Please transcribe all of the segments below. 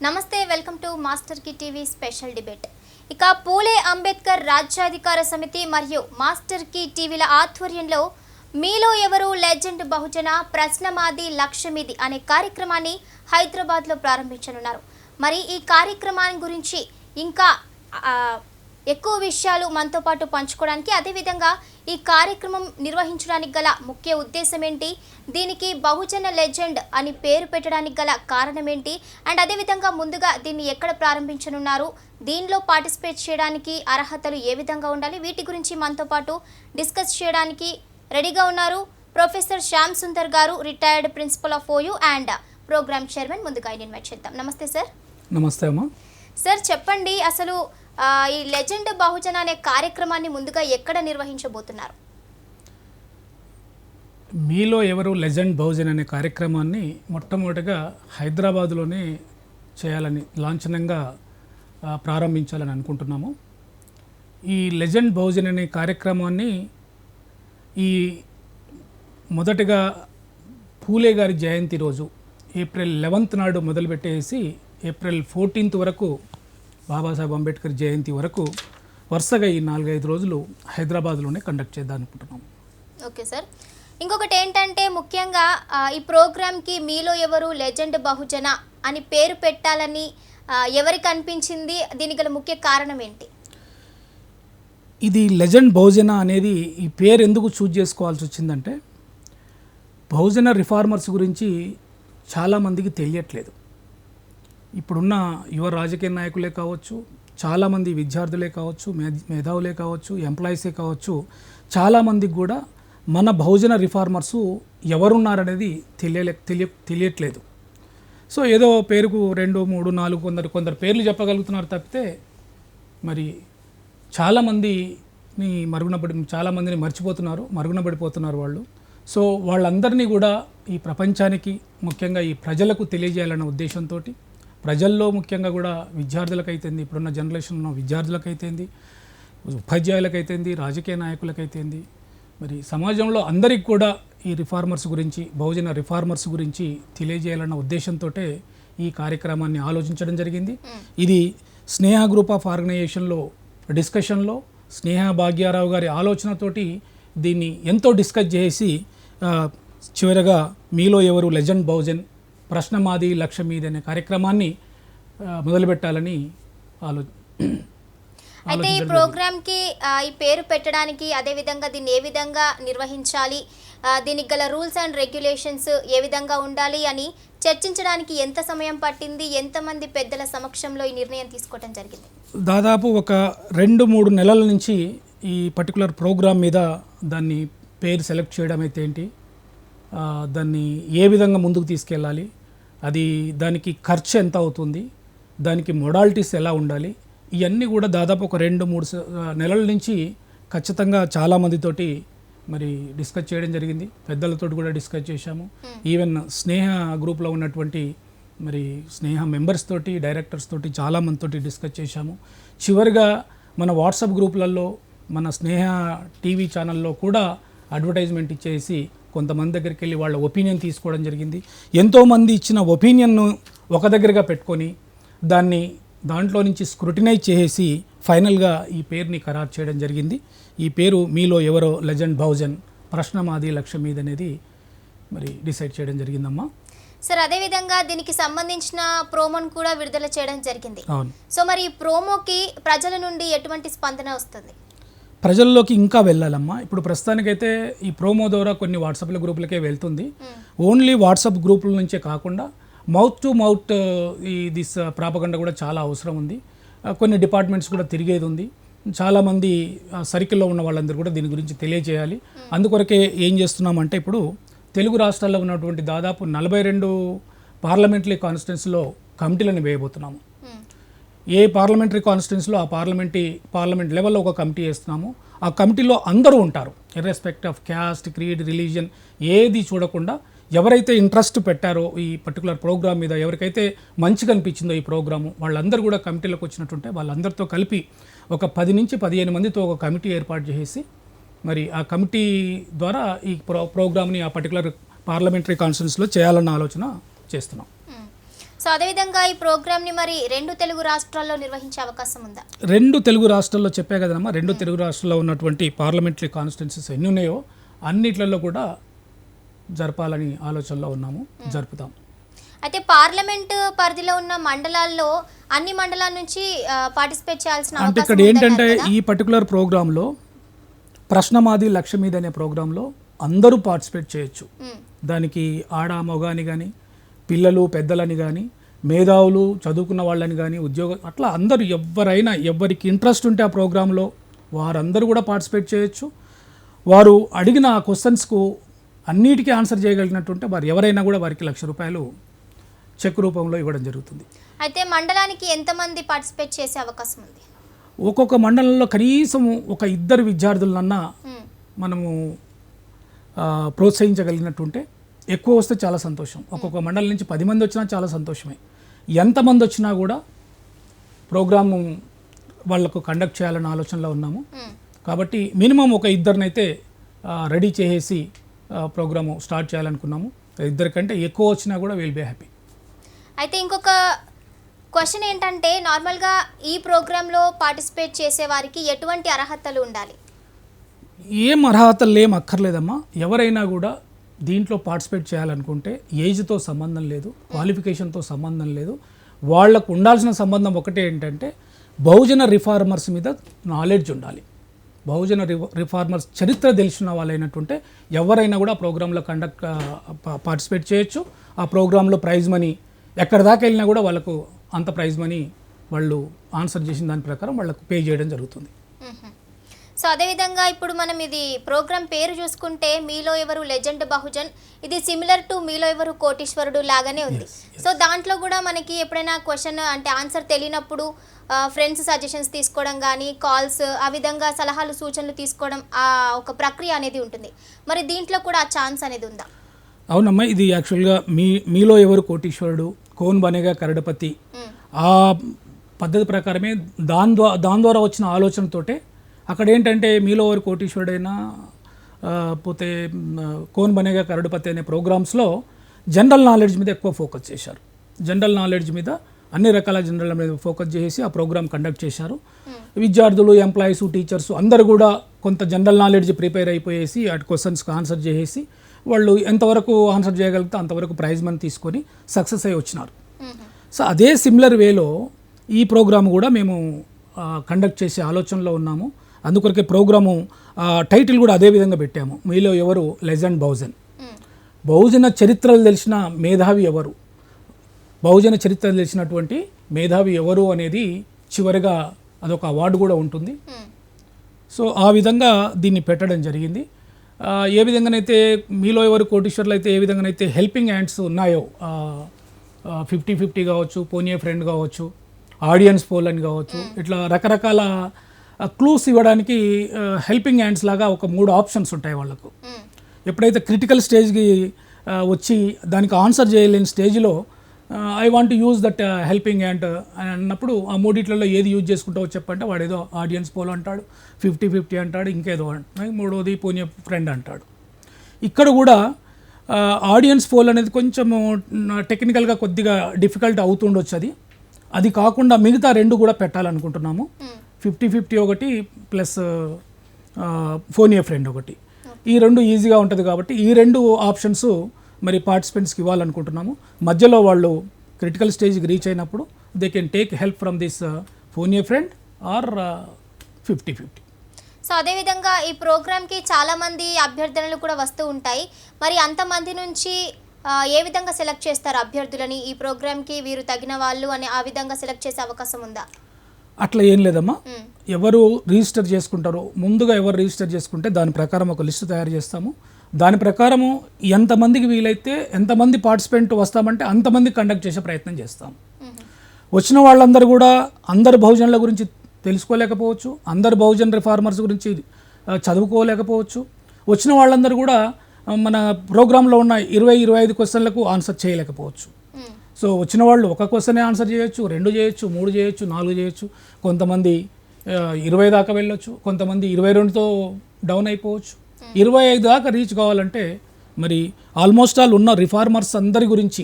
నమస్తే, welcome to master కి TV special debate. ఇక పూలే అంబేద్కర్ రాజ్యాధికార సమితి మరియు మాస్టర్ కి టీవీల ఆధ్వర్యంలో మీలో ఎవరు లెజెండ్ బహుజన ప్రశ్నమాది లక్ష్యమిది అనే కార్యక్రమాన్ని హైదరాబాద్లో ప్రారంభించనున్నారు. మరి ఈ కార్యక్రమాన్ని గురించి ఇంకా ఎక్కువ విషయాలు మనతో పాటు పంచుకోవడానికి, అదేవిధంగా ఈ కార్యక్రమం నిర్వహించడానికి గల ముఖ్య ఉద్దేశం ఏంటి, దీనికి బహుజన లెజెండ్ అని పేరు పెట్టడానికి గల కారణం ఏంటి, అండ్ అదేవిధంగా ముందుగా దీన్ని ఎక్కడ ప్రారంభించనున్నారు, దీనిలో పార్టిసిపేట్ చేయడానికి అర్హతలు ఏ విధంగా ఉండాలి, వీటి గురించి మనతో పాటు డిస్కస్ చేయడానికి రెడీగా ఉన్నారు ప్రొఫెసర్ శ్యామ్ సుందర్ గారు, retired principal of OU and program chairman. ముందుగా ఇన్వైట్ చేద్దాం. నమస్తే సార్. నమస్తే అమ్మా. సార్ చెప్పండి, అసలు ఈ లెజెండ్ బహుజన అనే కార్యక్రమాన్ని ముందుగా ఎక్కడ నిర్వహించబోతున్నారు? మీలో ఎవరు లెజెండ్ బహుజన్ అనే కార్యక్రమాన్ని మొట్టమొదటిగా హైదరాబాదులోనే చేయాలని, లాంఛనంగా ప్రారంభించాలని అనుకుంటున్నాము. ఈ లెజెండ్ బహుజన్ అనే కార్యక్రమాన్ని మొదటగా పూలే గారి జయంతి రోజు ఏప్రిల్ 11th నాడు మొదలుపెట్టేసి ఏప్రిల్ 14th వరకు, బాబాసాహెబ్ అంబేద్కర్ జయంతి వరకు వరుసగా ఈ 4-5 రోజులు హైదరాబాద్లోనే కండక్ట్ చేద్దాం అనుకుంటున్నాము. Okay sir. ఇంకొకటి ఏంటంటే, ముఖ్యంగా ఈ ప్రోగ్రామ్కి మీలో ఎవరు లెజెండ్ బహుజన అని పేరు పెట్టాలని ఎవరికి అనిపించింది, దీనికి గల ముఖ్య కారణం ఏంటి? ఇది లెజెండ్ బహుజన అనేది ఈ పేరు ఎందుకు చూజ్ చేసుకోవాల్సి వచ్చిందంటే, బహుజన రిఫార్మర్స్ గురించి చాలామందికి తెలియట్లేదు. ఇప్పుడున్న యువ రాజకీయ నాయకులే కావచ్చు, చాలామంది విద్యార్థులే కావచ్చు, మేధావులే కావచ్చు, ఎంప్లాయీసే కావచ్చు, చాలామందికి కూడా మన బహుజన రిఫార్మర్సు ఎవరున్నారనేది తెలియట్లేదు. సో ఏదో పేరుకు 2, 3, 4 కొందరు పేర్లు చెప్పగలుగుతున్నారు తప్పితే, మరి చాలామందిని మరుగునబడిపోతున్నారు వాళ్ళు. సో వాళ్ళందరినీ కూడా ఈ ప్రపంచానికి, ముఖ్యంగా ఈ ప్రజలకు తెలియజేయాలన్న ఉద్దేశంతో, ప్రజల్లో ముఖ్యంగా కూడా విద్యార్థులకైతేంది, ఇప్పుడున్న జనరేషన్లో విద్యార్థులకైతేంది, ఉపాధ్యాయులకైతేంది, రాజకీయ నాయకులకైతేంది, మరి సమాజంలో అందరికి కూడా ఈ రిఫార్మర్స్ గురించి, బహుజన రిఫార్మర్స్ గురించి తెలియజేయాలన్న ఉద్దేశంతో ఈ కార్యక్రమాన్ని ఆలోచించడం జరిగింది. ఇది స్నేహ గ్రూప్ ఆఫ్ ఆర్గనైజేషన్లో డిస్కషన్లో స్నేహ భాగ్యారావు గారి ఆలోచనతోటి దీన్ని ఎంతో డిస్కస్ చేసి చివరగా మీలో ఎవరు లెజెండ్ బహుజన్ ప్రశ్నమాది లక్ష్యమీది అనే కార్యక్రమాన్ని మొదలుపెట్టాలని అయితే ఈ ప్రోగ్రామ్కి ఈ పేరు పెట్టడానికి, అదేవిధంగా దీన్ని ఏ విధంగా నిర్వహించాలి, దీనికి గల రూల్స్ అండ్ రెగ్యులేషన్స్ ఏ విధంగా ఉండాలి అని చర్చించడానికి ఎంత సమయం పట్టింది, ఎంతమంది పెద్దల సమక్షంలో ఈ నిర్ణయం తీసుకోవడం జరిగింది? దాదాపు ఒక 2-3 నెలల నుంచి ఈ పర్టికులర్ ప్రోగ్రామ్ మీద దాన్ని పేరు సెలెక్ట్ చేయడం అయితే ఏంటి, దాన్ని ఏ విధంగా ముందుకు తీసుకెళ్ళాలి, దానికి ఖర్చు ఎంత అవుతుంది, దానికి మొడాలిటీస్ ఎలా ఉండాలి, ఇవన్నీ కూడా దాదాపు ఒక 2-3 నెలల నుంచి ఖచ్చితంగా చాలామందితోటి మరి డిస్కస్ చేయడం జరిగింది. పెద్దలతో కూడా డిస్కస్ చేశాము. ఈవెన్ స్నేహ గ్రూప్లో ఉన్నటువంటి మరి స్నేహ మెంబర్స్ తోటి, డైరెక్టర్స్ తోటి, చాలామందితోటి డిస్కస్ చేశాము. చివరిగా మన వాట్సాప్ గ్రూపులలో, మన స్నేహ టీవీ ఛానల్లో కూడా అడ్వర్టైజ్మెంట్ ఇచ్చేసి కొంతమంది దగ్గరికి వెళ్ళి వాళ్ళ ఒపీనియన్ తీసుకోవడం జరిగింది. ఎంతోమంది ఇచ్చిన ఒపీనియన్ను ఒక దగ్గరగా పెట్టుకొని దాంట్లో నుంచి స్క్రూటినైజ్ చేసి ఫైనల్గా ఈ పేరుని ఖరారు చేయడం జరిగింది. ఈ పేరు మీలో ఎవరో లెజెండ్ బహుజన్ ప్రశ్నమాది లక్ష్యమీది అనేది మరి డిసైడ్ చేయడం జరిగిందమ్మా. సార్, అదేవిధంగా దీనికి సంబంధించిన ప్రోమోను కూడా విడుదల చేయడం జరిగింది. అవును. సో మరి ఈ ప్రోమోకి ప్రజల నుండి ఎటువంటి స్పందన వస్తుంది? ప్రజల్లోకి ఇంకా వెళ్ళాలమ్మా. ఇప్పుడు ప్రస్తుతానికైతే ఈ ప్రోమో ద్వారా కొన్ని వాట్సాప్ల గ్రూపులకే వెళ్తుంది. ఓన్లీ వాట్సాప్ గ్రూపుల నుంచే కాకుండా mouth to mouth this propaganda కూడా చాలా అవసరం ఉంది. కొన్ని డిపార్ట్మెంట్స్ కూడా తిరిగేది ఉంది. చాలామంది సర్కిల్లో ఉన్న వాళ్ళందరూ కూడా దీని గురించి తెలియజేయాలి. అందుకొరకే ఏం చేస్తున్నామంటే, ఇప్పుడు తెలుగు రాష్ట్రాల్లో ఉన్నటువంటి దాదాపు 42 పార్లమెంటరీ కాన్స్టిట్యున్సీలో కమిటీలను వేయబోతున్నాము. ఏ పార్లమెంటరీ కాన్స్టిట్యున్సీలో ఆ పార్లమెంట్ లెవెల్లో ఒక కమిటీ వేస్తున్నాము. ఆ కమిటీలో అందరూ ఉంటారు, ఇర్రెస్పెక్ట్ ఆఫ్ క్యాస్ట్, క్రీడ్, రిలీజియన్ ఏది చూడకుండా ఎవరైతే ఇంట్రెస్ట్ పెట్టారో ఈ పర్టికులర్ ప్రోగ్రామ్ మీద, ఎవరికైతే మంచిగా అనిపించిందో ఈ ప్రోగ్రాము, వాళ్ళందరూ కూడా కమిటీలోకి వచ్చినట్టుంటే వాళ్ళందరితో కలిపి ఒక 10 నుంచి 15 మందితో ఒక కమిటీ ఏర్పాటు చేసి, మరి ఆ కమిటీ ద్వారా ఈ ప్రోగ్రామ్ని ఆ పర్టికులర్ పార్లమెంటరీ కాన్స్టిట్యున్సీలో చేయాలన్న ఆలోచన చేస్తున్నాం. సో అదేవిధంగా ఈ ప్రోగ్రామ్ని మరి 2 తెలుగు రాష్ట్రాల్లో నిర్వహించే అవకాశం ఉందా? 2 తెలుగు రాష్ట్రాల్లో చెప్పే కదమ్మా, 2 తెలుగు రాష్ట్రాల్లో ఉన్నటువంటి పార్లమెంటరీ కాన్స్టిట్యున్సీస్ ఎన్ని ఉన్నాయో అన్నిట్లలో కూడా జరపాలని ఆలోచనలో ఉన్నాము, జరుపుతాం. అయితే పార్లమెంట్ పరిధిలో ఉన్న మండలాల్లో అన్ని మండలాల నుంచి పార్టిసిపేట్ చేయాల్సిన అంటే అవకాశం ఇక్కడ ఏంటంటే ఉందన్నారు కదా? ఈ పర్టికులర్ ప్రోగ్రాంలో ప్రశ్నమాది లక్ష్య మీద అనే ప్రోగ్రాంలో అందరూ పార్టిసిపేట్ చేయొచ్చు. దానికి ఆడ మగ అని కానీ, పిల్లలు పెద్దలని కానీ, మేధావులు చదువుకున్న వాళ్ళని కానీ, ఉద్యోగం అట్లా అందరూ ఎవరైనా ఎవరికి ఇంట్రెస్ట్ ఉంటే ఆ ప్రోగ్రాంలో వారందరూ కూడా పార్టిసిపేట్ చేయొచ్చు. వారు అడిగిన ఆ క్వశ్చన్స్కు అన్నిటికీ ఆన్సర్ చేయగలిగినట్టుంటే వారు ఎవరైనా కూడా వారికి ₹1,00,000 చెక్ రూపంలో ఇవ్వడం జరుగుతుంది. అయితే మండలానికి ఎంతమంది పార్టిసిపేట్ చేసే అవకాశం ఉంది? ఒక్కొక్క మండలంలో కనీసం ఒక 2 విద్యార్థులన్నా మనము ప్రోత్సహించగలిగినట్టుంటే, ఎక్కువ వస్తే చాలా సంతోషం. ఒక్కొక్క మండలం నుంచి 10 మంది వచ్చినా చాలా సంతోషమే. ఎంతమంది వచ్చినా కూడా ప్రోగ్రాము వాళ్లకు కండక్ట్ చేయాలన్న ఆలోచనలో ఉన్నాము. కాబట్టి మినిమం ఒక 2 రెడీ చేసేసి ప్రోగ్రాము స్టార్ట్ చేయాలనుకున్నాము. 2 కంటే ఎక్కువ వచ్చినా కూడా విల్ బీ హ్యాపీ. అయితే ఇంకొక క్వశ్చన్ ఏంటంటే, నార్మల్గా ఈ ప్రోగ్రాంలో పార్టిసిపేట్ చేసే వారికి ఎటువంటి అర్హతలు ఉండాలి? ఏం అర్హతలు ఏం అక్కర్లేదమ్మా. ఎవరైనా కూడా దీంట్లో పార్టిసిపేట్ చేయాలనుకుంటే ఏజ్తో సంబంధం లేదు, క్వాలిఫికేషన్తో సంబంధం లేదు. వాళ్లకు ఉండాల్సిన సంబంధం ఒకటే ఏంటంటే బహుజన రిఫార్మర్స్ మీద నాలెడ్జ్ ఉండాలి. బహుజన రిఫార్మర్స్ చరిత్ర తెలిసిన వాళ్ళైనట్టుంటే ఎవరైనా కూడా ప్రోగ్రాంలో పార్టిసిపేట్ చేయొచ్చు. ఆ ప్రోగ్రాంలో ప్రైజ్ మనీ ఎక్కడి దాకా వెళ్ళినా కూడా వాళ్ళకు అంత ప్రైజ్ మనీ వాళ్ళు ఆన్సర్ చేసిన దాని ప్రకారం వాళ్ళకు పే చేయడం జరుగుతుంది. సో అదేవిధంగా ఇప్పుడు మనం ఇది ప్రోగ్రామ్ పేరు చూసుకుంటే మీలో ఎవరు లెజెండ్ బహుజన్, ఇది సిమిలర్ టు మీలో ఎవరు కోటీశ్వరుడు లాగానే ఉంది. సో దాంట్లో కూడా మనకి ఎప్పుడైనా క్వశ్చన్ అంటే ఆన్సర్ తెలియనప్పుడు ఫ్రెండ్స్ సజెషన్స్ తీసుకోవడం కానీ, కాల్స్, ఆ విధంగా సలహాలు సూచనలు తీసుకోవడం, ఆ ఒక ప్రక్రియ అనేది ఉంటుంది. మరి దీంట్లో కూడా ఆ ఛాన్స్ అనేది ఉందా? అవునమ్మా, ఇది యాక్చువల్గా మీలో ఎవరు కోటీశ్వరుడు, కోన్ బనేగా కరడపతి, ఆ పద్ధతి ప్రకారమే దాని ద్వారా వచ్చిన ఆలోచనతోటే అక్కడ ఏంటంటే మీలో ఎవరు కోటీశ్వరుడైనా పోతే కోన్ బనేగా కరడపతి అనే ప్రోగ్రామ్స్లో జనరల్ నాలెడ్జ్ మీద ఎక్కువ ఫోకస్ చేశారు. జనరల్ నాలెడ్జ్ మీద అన్ని రకాల జనరల్ మీద ఫోకస్ చేసి ఆ ప్రోగ్రామ్ కండక్ట్ చేశారు. విద్యార్థులు, ఎంప్లాయీస్, టీచర్స్ అందరూ కూడా కొంత జనరల్ నాలెడ్జ్ ప్రిపేర్ అయిపోయేసి ఆ క్వశ్చన్స్కి ఆన్సర్ చేసేసి వాళ్ళు ఎంతవరకు ఆన్సర్ చేయగలిగితే అంతవరకు ప్రైజ్ మనీ తీసుకొని సక్సెస్ అయ్యి వచ్చినారు. సో అదే సిమిలర్ వేలో ఈ ప్రోగ్రామ్ కూడా మేము కండక్ట్ చేసే ఆలోచనలో ఉన్నాము. అందుకొరకే ప్రోగ్రాము టైటిల్ కూడా అదే విధంగా పెట్టాము, మీలో ఎవరు లెజెండ్ బహుజన్. బహుజన చరిత్రలు తెలిసిన మేధావి ఎవరు, బహుజన చరిత్రలు తెలిసినటువంటి మేధావి ఎవరు అనేది చివరిగా అదొక అవార్డు కూడా ఉంటుంది. సో ఆ విధంగా దీన్ని పెట్టడం జరిగింది. ఏ విధంగానైతే మీలో ఎవరు కోటీశ్వర్లు అయితే ఏ విధంగానైతే హెల్పింగ్ హ్యాండ్స్ ఉన్నాయో 50-50 కావచ్చు, పోనీ ఫ్రెండ్ కావచ్చు, ఆడియన్స్ పోల్ అని కావచ్చు, ఇట్లా రకరకాల క్లూస్ ఇవ్వడానికి హెల్పింగ్ హ్యాండ్స్ లాగా ఒక 3 ఆప్షన్స్ ఉంటాయి వాళ్ళకు. ఎప్పుడైతే క్రిటికల్ స్టేజ్కి వచ్చి దానికి ఆన్సర్ చేయలేని స్టేజ్లో I want use that helping hand అని అన్నప్పుడు ఆ 3 ఏది యూజ్ చేసుకుంటావో చెప్పంటే వాడు ఏదో ఆడియన్స్ పోల్ అంటాడు, 50-50 అంటాడు, ఇంకేదో అంటాడు, 3వది పోనీ ఫ్రెండ్ అంటాడు. ఇక్కడ కూడా ఆడియన్స్ పోల్ అనేది కొంచెం టెక్నికల్గా కొద్దిగా డిఫికల్ట్ అవుతుండొచ్చు. అది కాకుండా మిగతా 2 కూడా పెట్టాలనుకుంటున్నాము. 50-50 ఒకటి ప్లస్ ఫోన్ ఏ ఫ్రెండ్ ఒకటి. ఈ 2 ఈజీగా ఉంటుంది కాబట్టి ఈ 2 ఆప్షన్స్ మరి పార్టిసిపెంట్స్కి ఇవ్వాలనుకుంటున్నాము. మధ్యలో వాళ్ళు క్రిటికల్ స్టేజ్కి రీచ్ అయినప్పుడు they can take help from this phone A friend or 50-50. So అదేవిధంగా ఈ ప్రోగ్రామ్కి చాలామంది అభ్యర్థనలు కూడా వస్తూ ఉంటాయి. మరి అంతమంది నుంచి ఏ విధంగా సెలెక్ట్ చేస్తారు అభ్యర్థులని? ఈ ప్రోగ్రామ్కి వీరు తగిన వాళ్ళు అని ఆ విధంగా సెలెక్ట్ చేసే అవకాశం ఉందా? అట్లా ఏం లేదమ్మా. ఎవరు రిజిస్టర్ చేసుకుంటారో ముందుగా ఎవరు రిజిస్టర్ చేసుకుంటే దాని ప్రకారం ఒక లిస్టు తయారు చేస్తాము. దాని ప్రకారము ఎంతమందికి వీలైతే ఎంతమంది పార్టిసిపెంట్ వస్తామంటే అంతమంది కండక్ట్ చేసే ప్రయత్నం చేస్తాం. వచ్చిన వాళ్ళందరూ కూడా అందరు బహుజనుల గురించి తెలుసుకోలేకపోవచ్చు, అందరు బహుజన్ రిఫార్మర్స్ గురించి చదువుకోలేకపోవచ్చు. వచ్చిన వాళ్ళందరూ కూడా మన ప్రోగ్రాంలో ఉన్న 20-25 క్వశ్చన్లకు ఆన్సర్ చేయలేకపోవచ్చు. సో వచ్చిన వాళ్ళు ఒక క్వశ్చనే ఆన్సర్ చేయొచ్చు, 2 చేయొచ్చు, 3 చేయొచ్చు, 4 చేయొచ్చు. కొంతమంది 20 దాకా వెళ్ళొచ్చు, కొంతమంది 22తో డౌన్ అయిపోవచ్చు. 25 దాకా రీచ్ కావాలంటే మరి ఆల్మోస్ట్ ఆల్ ఉన్న రిఫార్మర్స్ అందరి గురించి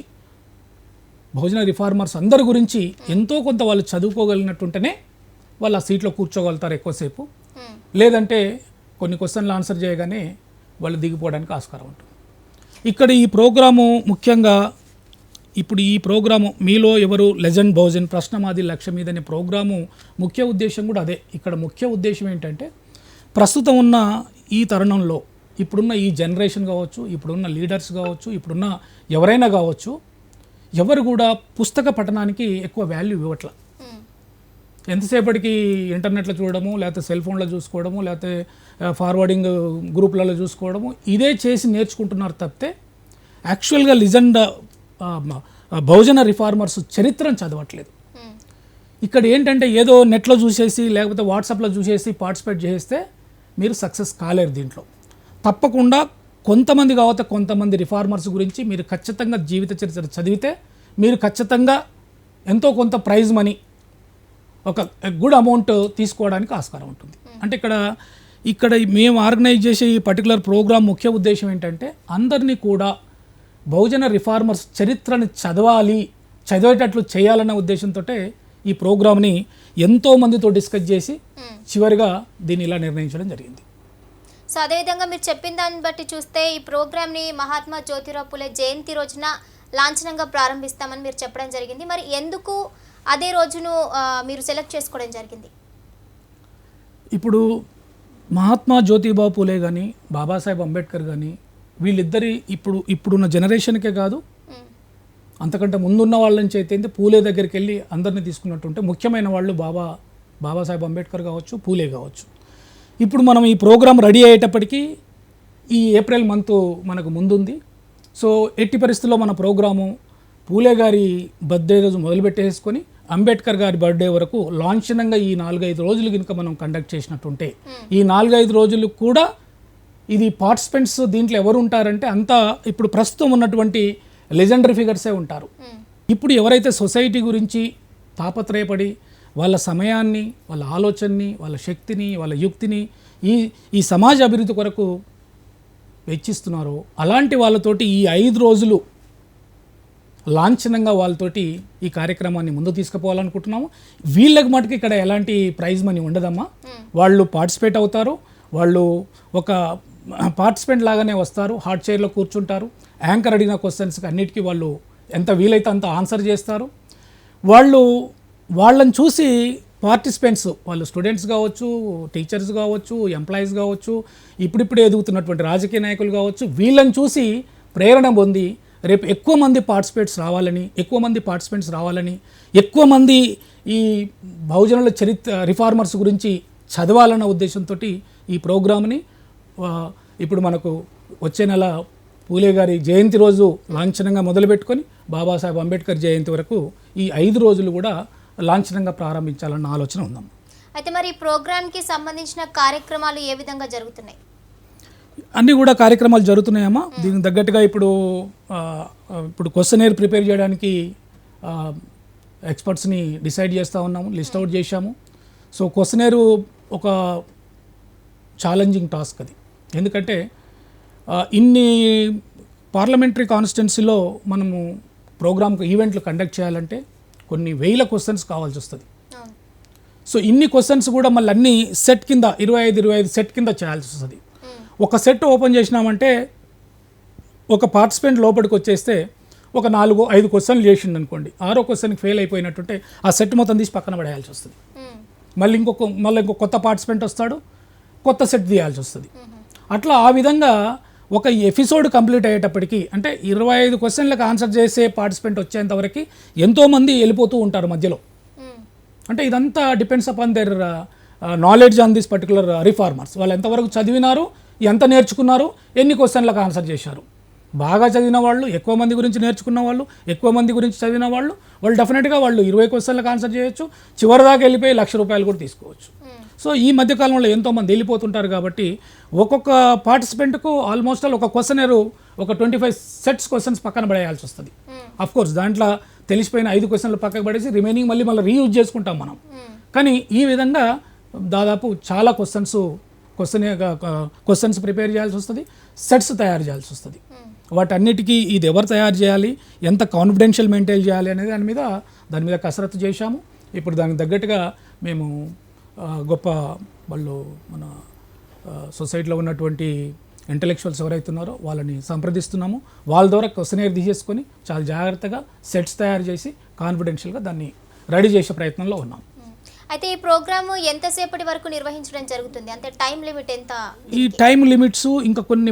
బహుజన రిఫార్మర్స్ అందరి గురించి ఎంతో కొంత వాళ్ళు చదువుకోగలిగినట్టుంటేనే వాళ్ళు ఆ సీట్లో కూర్చోగలుగుతారు ఎక్కువసేపు. లేదంటే కొన్ని క్వశ్చన్లు ఆన్సర్ చేయగానే వాళ్ళు దిగిపోవడానికి ఆస్కారం ఉంటుంది. ఇక్కడ ఈ ప్రోగ్రాము ముఖ్యంగా ఇప్పుడు ఈ ప్రోగ్రాము మీలో ఎవరు లెజెండ్ బహుజన్ ప్రశ్న మాది లక్ష్యం మీద అనే ప్రోగ్రాము ముఖ్య ఉద్దేశం కూడా అదే. ఇక్కడ ముఖ్య ఉద్దేశం ఏంటంటే ప్రస్తుతం ఉన్న ఈ తరుణంలో ఇప్పుడున్న ఈ జనరేషన్ కావచ్చు, ఇప్పుడున్న లీడర్స్ కావచ్చు, ఇప్పుడున్న ఎవరైనా కావచ్చు, ఎవరు కూడా పుస్తక పఠనానికి ఎక్కువ వాల్యూ ఇవ్వట్ల. ఎంతసేపటికి ఇంటర్నెట్లో చూడడము, లేకపోతే సెల్ ఫోన్లో చూసుకోవడము, లేకపోతే ఫార్వర్డింగ్ గ్రూపులలో చూసుకోవడము, ఇదే చేసి నేర్చుకుంటున్నారు తప్పితే యాక్చువల్గా లిజెండ్ బహుజన రిఫార్మర్స్ చరిత్రను చదవట్లేదు. ఇక్కడ ఏంటంటే ఏదో నెట్లో చూసేసి లేకపోతే వాట్సాప్లో చూసేసి పార్టిసిపేట్ చేస్తే మీరు సక్సెస్ కాలేరు. దీంట్లో తప్పకుండా కొంతమంది కావతే కొంతమంది రిఫార్మర్స్ గురించి మీరు ఖచ్చితంగా జీవిత చరిత్ర చదివితే మీరు ఖచ్చితంగా ఎంతో కొంత ప్రైజ్ మనీ, ఒక గుడ్ అమౌంట్ తీసుకోవడానికి ఆస్కారం ఉంటుంది. అంటే ఇక్కడ మేము ఆర్గనైజ్ చేసే ఈ పర్టికులర్ ప్రోగ్రామ్ ముఖ్య ఉద్దేశం ఏంటంటే అందరినీ కూడా బహుజన రిఫార్మర్స్ చరిత్రని చదివేటట్లు చేయాలన్న ఉద్దేశంతో ఈ ప్రోగ్రామ్ని ఎంతో మందితో డిస్కస్ చేసి చివరిగా దీన్ని ఇలా నిర్ణయించడం జరిగింది. సో అదేవిధంగా మీరు చెప్పిన దాన్ని బట్టి చూస్తే ఈ ప్రోగ్రామ్ని మహాత్మా జ్యోతిరావు పూలే జయంతి రోజున లాంఛనంగా ప్రారంభిస్తామని మీరు చెప్పడం జరిగింది. మరి ఎందుకు అదే రోజును మీరు సెలెక్ట్ చేసుకోవడం జరిగింది? ఇప్పుడు మహాత్మా జ్యోతిబా పూలే కానీ బాబాసాహెబ్ అంబేద్కర్ కానీ వీళ్ళిద్దరి ఇప్పుడున్న జనరేషన్కే కాదు, అంతకంటే ముందున్న వాళ్ళ నుంచి అయితే పూలే దగ్గరికి వెళ్ళి అందరినీ తీసుకున్నట్టుంటే ముఖ్యమైన వాళ్ళు బాబాసాహెబ్ అంబేద్కర్ కావచ్చు, పూలే కావచ్చు. ఇప్పుడు మనం ఈ ప్రోగ్రాం రెడీ అయ్యేటప్పటికీ ఈ ఏప్రిల్ మంత్ మనకు ముందుంది. సో ఎట్టి పరిస్థితుల్లో మన ప్రోగ్రాము పూలే గారి బర్త్డే రోజు మొదలుపెట్టేసుకొని అంబేద్కర్ గారి బర్త్డే వరకు లాంఛనంగా ఈ 4-5 రోజులు కనుక మనం కండక్ట్ చేసినట్టుంటే ఈ 4-5 రోజులు కూడా ఇది పార్టిసిపెంట్స్ దీంట్లో ఎవరు ఉంటారంటే అంతా ఇప్పుడు ప్రస్తుతం ఉన్నటువంటి లెజెండరీ ఫిగర్సే ఉంటారు. ఇప్పుడు ఎవరైతే సొసైటీ గురించి తాపత్రయపడి వాళ్ళ సమయాన్ని, వాళ్ళ ఆలోచనని, వాళ్ళ శక్తిని, వాళ్ళ యుక్తిని ఈ సమాజ అభివృద్ధి కొరకు వెచ్చిస్తున్నారో అలాంటి వాళ్ళతోటి ఈ 5 రోజులు లాంఛనంగా వాళ్ళతోటి ఈ కార్యక్రమాన్ని ముందు తీసుకుపోవాలనుకుంటున్నాము. వీళ్ళకి మటుకు ఇక్కడ ఎలాంటి ప్రైజ్ మనీ ఉండదమ్మా. వాళ్ళు పార్టిసిపేట్ అవుతారు, వాళ్ళు ఒక పార్టిసిపెంట్ లాగానే వస్తారు, హార్డ్ చైర్లో కూర్చుంటారు, యాంకర్ అడిగిన క్వశ్చన్స్కి అన్నిటికీ వాళ్ళు ఎంత వీలైతే అంత ఆన్సర్ చేస్తారు. వాళ్ళని చూసి పార్టిసిపెంట్స్, వాళ్ళు స్టూడెంట్స్ కావచ్చు, టీచర్స్ కావచ్చు, ఎంప్లాయీస్ కావచ్చు, ఇప్పుడిప్పుడే ఎదుగుతున్నటువంటి రాజకీయ నాయకులు కావచ్చు, వీళ్ళని చూసి ప్రేరణ పొంది రేపు ఎక్కువ మంది పార్టిసిపేట్స్ రావాలని, ఎక్కువ మంది ఈ బహుజనుల రిఫార్మర్స్ గురించి చదవాలన్న ఉద్దేశంతో ఈ ప్రోగ్రామ్ని ఇప్పుడు మనకు వచ్చే నెల పూలే గారి జయంతి రోజు లాంఛనంగా మొదలుపెట్టుకొని బాబాసాహెబ్ అంబేద్కర్ జయంతి వరకు ఈ 5 రోజులు కూడా లాంఛనంగా ప్రారంభించాలన్న ఆలోచన ఉందమ్మా. అయితే మరి ఈ ప్రోగ్రామ్కి సంబంధించిన కార్యక్రమాలు ఏ విధంగా జరుగుతున్నాయి? అన్నీ కూడా కార్యక్రమాలు జరుగుతున్నాయమ్మా. దీనికి తగ్గట్టుగా ఇప్పుడు క్వశ్చనేర్ ప్రిపేర్ చేయడానికి ఎక్స్పర్ట్స్ని డిసైడ్ చేస్తూ ఉన్నాము, లిస్ట్ అవుట్ చేశాము. సో క్వశ్చనేరు ఒక ఛాలెంజింగ్ టాస్క్ అది. ఎందుకంటే ఇన్ని పార్లమెంటరీ కాన్స్టిట్యున్సీలో మనము ప్రోగ్రామ్కి ఈవెంట్లు కండక్ట్ చేయాలంటే కొన్ని వేల క్వశ్చన్స్ కావాల్సి వస్తుంది. సో ఇన్ని క్వశ్చన్స్ కూడా మళ్ళీ అన్ని సెట్ కింద 25 సెట్ కింద చేయాల్సి వస్తుంది. ఒక సెట్ ఓపెన్ చేసినామంటే ఒక పార్టిసిపెంట్ లోపలికి వచ్చేస్తే ఒక 4-5 క్వశ్చన్లు చేసిండు అనుకోండి, 6వ క్వశ్చన్కి ఫెయిల్ అయిపోయినట్టుంటే ఆ సెట్ మొత్తం తీసి పక్కన పడేయాల్సి వస్తుంది. మళ్ళీ ఇంకో కొత్త పార్టిసిపెంట్ వస్తాడు, కొత్త సెట్ తీయాల్సి వస్తుంది. అట్లా ఆ విధంగా ఒక ఎపిసోడ్ కంప్లీట్ అయ్యేటప్పటికి అంటే 25 క్వశ్చన్లకు ఆన్సర్ చేసే పార్టిసిపెంట్ వచ్చేంతవరకు ఎంతోమంది వెళ్ళిపోతూ ఉంటారు మధ్యలో. అంటే ఇదంతా depends upon their knowledge on this particular reformers. వాళ్ళు ఎంతవరకు చదివినారు, ఎంత నేర్చుకున్నారు, ఎన్ని క్వశ్చన్లకు ఆన్సర్ చేశారు. బాగా చదివిన వాళ్ళు, ఎక్కువ మంది గురించి నేర్చుకున్న వాళ్ళు, ఎక్కువ మంది గురించి చదివిన వాళ్ళు డెఫినెట్గా వాళ్ళు 20 క్వశ్చన్లకు ఆన్సర్ చేయొచ్చు, చివరిదాకా వెళ్ళిపోయి ₹1,00,000 కూడా తీసుకోవచ్చు. సో ఈ మధ్యకాలంలో ఎంతోమంది వెళ్ళిపోతుంటారు కాబట్టి ఒక్కొక్క పార్టిసిపెంట్కు ఆల్మోస్ట్ ఒక క్వశ్చనరు ఒక 25 సెట్స్ క్వశ్చన్స్ పక్కన పడేయాల్సి వస్తుంది. అఫ్కోర్స్ దాంట్లో తెలిసిపోయిన 5 క్వశ్చన్లు పక్కకు పడేసి రిమైనింగ్ మళ్ళీ రీయూజ్ చేసుకుంటాం మనం. కానీ ఈ విధంగా దాదాపు చాలా క్వశ్చన్స్ ప్రిపేర్ చేయాల్సి వస్తుంది, సెట్స్ తయారు చేయాల్సి వస్తుంది. వాటన్నిటికీ ఇది ఎవరు తయారు చేయాలి, ఎంత కాన్ఫిడెన్షియల్ మెయింటైన్ చేయాలి అనేది దాని మీద కసరత్తు చేశాము. ఇప్పుడు దానికి తగ్గట్టుగా మేము గొప్ప వాళ్ళు మన సొసైటీలో ఉన్నటువంటి ఇంటలెక్చువల్స్ ఎవరైతే ఉన్నారో వాళ్ళని సంప్రదిస్తున్నాము. వాళ్ళ ద్వారా క్వశ్చనేర్ తీసేసుకొని చాలా జాగ్రత్తగా సెట్స్ తయారు చేసి కాన్ఫిడెన్షియల్గా దాన్ని రెడీ చేసే ప్రయత్నంలో ఉన్నాం. అయితే ఈ ప్రోగ్రామ్ ఎంతసేపటి వరకు నిర్వహించడం జరుగుతుంది, అంటే టైం లిమిట్ ఎంత? ఈ టైం లిమిట్స్ ఇంకా కొన్ని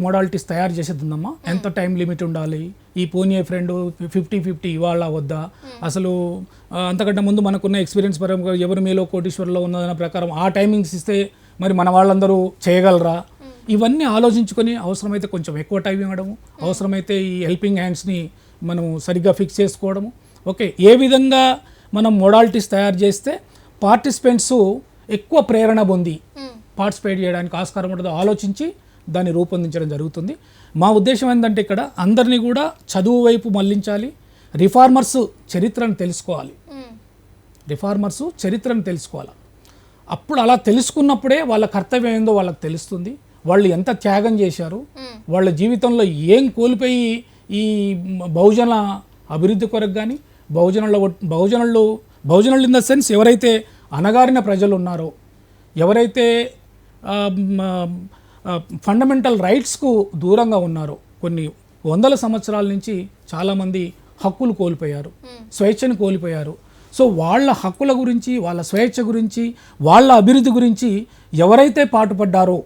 మోడాలిటీస్ తయారు చేసేది ఉందమ్మా. ఎంత టైం లిమిట్ ఉండాలి, ఈ పోనీ ఫ్రెండ్ 50-50 ఇవాళ వద్దా, అసలు అంతకంటే ముందు మనకున్న ఎక్స్పీరియన్స్ పరంగా ఎవరు మీలో కోటీశ్వర్లో ఉన్నదన్న ప్రకారం ఆ టైమింగ్స్ ఇస్తే మరి మన వాళ్ళందరూ చేయగలరా, ఇవన్నీ ఆలోచించుకొని అవసరమైతే కొంచెం ఎక్కువ టైం ఇవ్వడము, అవసరమైతే ఈ హెల్పింగ్ హ్యాండ్స్ని మనం సరిగ్గా ఫిక్స్ చేసుకోవడము. ఓకే, ఏ విధంగా మనం మోడాలిటీస్ తయారు చేస్తే పార్టిసిపెంట్స్ ఎక్కువ ప్రేరణ పొంది పార్టిసిపేట్ చేయడానికి ఆస్కారం ఉంటుందో ఆలోచించి దాన్ని రూపొందించడం జరుగుతుంది. మా ఉద్దేశం ఏంటంటే ఇక్కడ అందరినీ కూడా చదువు వైపు మళ్లించాలి, రిఫార్మర్స్ చరిత్రను తెలుసుకోవాలి, అప్పుడు అలా తెలుసుకున్నప్పుడే వాళ్ళ కర్తవ్యం ఏందో వాళ్ళకి తెలుస్తుంది. వాళ్ళు ఎంత త్యాగం చేశారు, వాళ్ళ జీవితంలో ఏం కోల్పోయి ఈ బహుజన అభివృద్ధి కొరకు కానీ బహుజనులు ఇన్ ద సెన్స్ ఎవరైతే అణగారిన ప్రజలు ఉన్నారో, ఎవరైతే ఫండమెంటల్ రైట్స్కు దూరంగా ఉన్నారో, కొన్ని వందల సంవత్సరాల నుంచి చాలామంది హక్కులు కోల్పోయారు, స్వేచ్ఛను కోల్పోయారు. సో వాళ్ళ హక్కుల గురించి, వాళ్ళ స్వేచ్ఛ గురించి, వాళ్ళ అభివృద్ధి గురించి ఎవరైతే పాటుపడ్డారో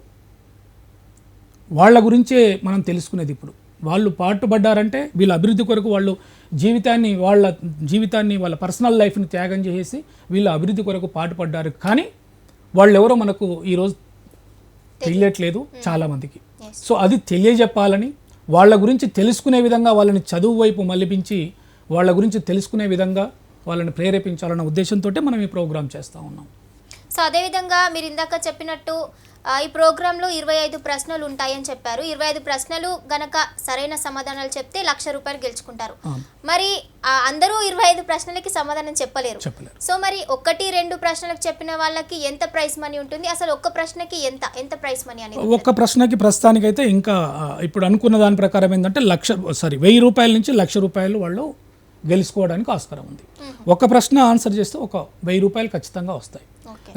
వాళ్ళ గురించే మనం తెలుసుకునేది. ఇప్పుడు వాళ్ళు పాటుపడ్డారంటే వీళ్ళ అభివృద్ధి కొరకు వాళ్ళు జీవితాన్ని వాళ్ళ పర్సనల్ లైఫ్ని త్యాగం చేసి వీళ్ళ అభివృద్ధి కొరకు పాటుపడ్డారు. కానీ వాళ్ళు ఎవరో మనకు ఈరోజు తెలియట్లేదు చాలామందికి. సో అది తెలియజెప్పాలని, వాళ్ళ గురించి తెలుసుకునే విధంగా వాళ్ళని చదువు వైపు మళ్ళించి వాళ్ళ గురించి తెలుసుకునే విధంగా వాళ్ళని ప్రేరేపించాలన్న ఉద్దేశంతో మనం ఈ ప్రోగ్రాం చేస్తూ ఉన్నాం. సో అదేవిధంగా మీరు ఇందాక చెప్పినట్టు ఈ ప్రోగ్రాంలో 25 ప్రశ్నలు ఉంటాయని చెప్పారు. 25 ప్రశ్నలు గనక సరైన సమాధానాలు చెప్తే ₹1,00,000 గెలుచుకుంటారు. మరి అందరూ 25 ప్రశ్నలకి సమాధానం చెప్పలేరు. సో మరి 1-2 ప్రశ్నలకు చెప్పిన వాళ్ళకి ఎంత ప్రైజ్ మనీ ఉంటుంది, అసలు ఒక్క ప్రశ్నకి ఎంత ప్రైజ్ మనీ అనేది? ఒక్క ప్రశ్నకి ప్రస్తుతానికైతే ఇంకా ఇప్పుడు అనుకున్న దాని ప్రకారం ఏంటంటే ₹1,000 నుంచి ₹1,00,000 వాళ్ళు గెలుచుకోవడానికి ఆస్కారం ఉంది. ఒక ప్రశ్న ఆన్సర్ చేస్తే ₹1,000 ఖచ్చితంగా వస్తాయి.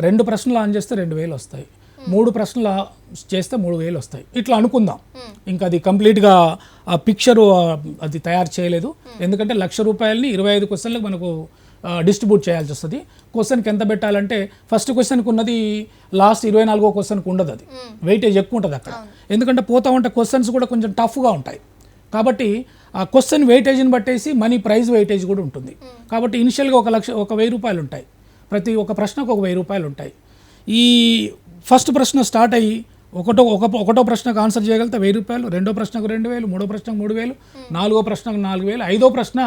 2 ప్రశ్నలు ఆన్ చేస్తే 2,000 వస్తాయి. 3 ప్రశ్నలు చేస్తే 3,000 వస్తాయి. ఇట్లా అనుకుందాం. ఇంకా అది కంప్లీట్గా ఆ పిక్చరు అది తయారు చేయలేదు. ఎందుకంటే ₹1,00,000 25 క్వశ్చన్లకు మనకు డిస్ట్రిబ్యూట్ చేయాల్సి వస్తుంది. క్వశ్చన్కి ఎంత పెట్టాలంటే ఫస్ట్ క్వశ్చన్కి ఉన్నది లాస్ట్ 24వ క్వశ్చన్కి ఉండదు. అది వెయిటేజ్ ఎక్కువ ఉంటుంది అక్కడ. ఎందుకంటే పోతా ఉంటే క్వశ్చన్స్ కూడా కొంచెం టఫ్గా ఉంటాయి. కాబట్టి ఆ క్వశ్చన్ వెయిటేజ్ని బట్టేసి మనీ ప్రైజ్ వెయిటేజ్ కూడా ఉంటుంది. కాబట్టి ఇనిషియల్గా ₹1,000 ఉంటాయి. ప్రతి ఒక్క ప్రశ్నకు ₹1,000 ఉంటాయి. ఈ ఫస్ట్ ప్రశ్న స్టార్ట్ అయ్యి ఒకటో ప్రశ్నకు ఆన్సర్ చేయగలిగితే ₹1,000, రెండో ప్రశ్నకు 2,000, మూడో ప్రశ్నకు 3,000, నాలుగో ప్రశ్నకు 4,000, ఐదో ప్రశ్న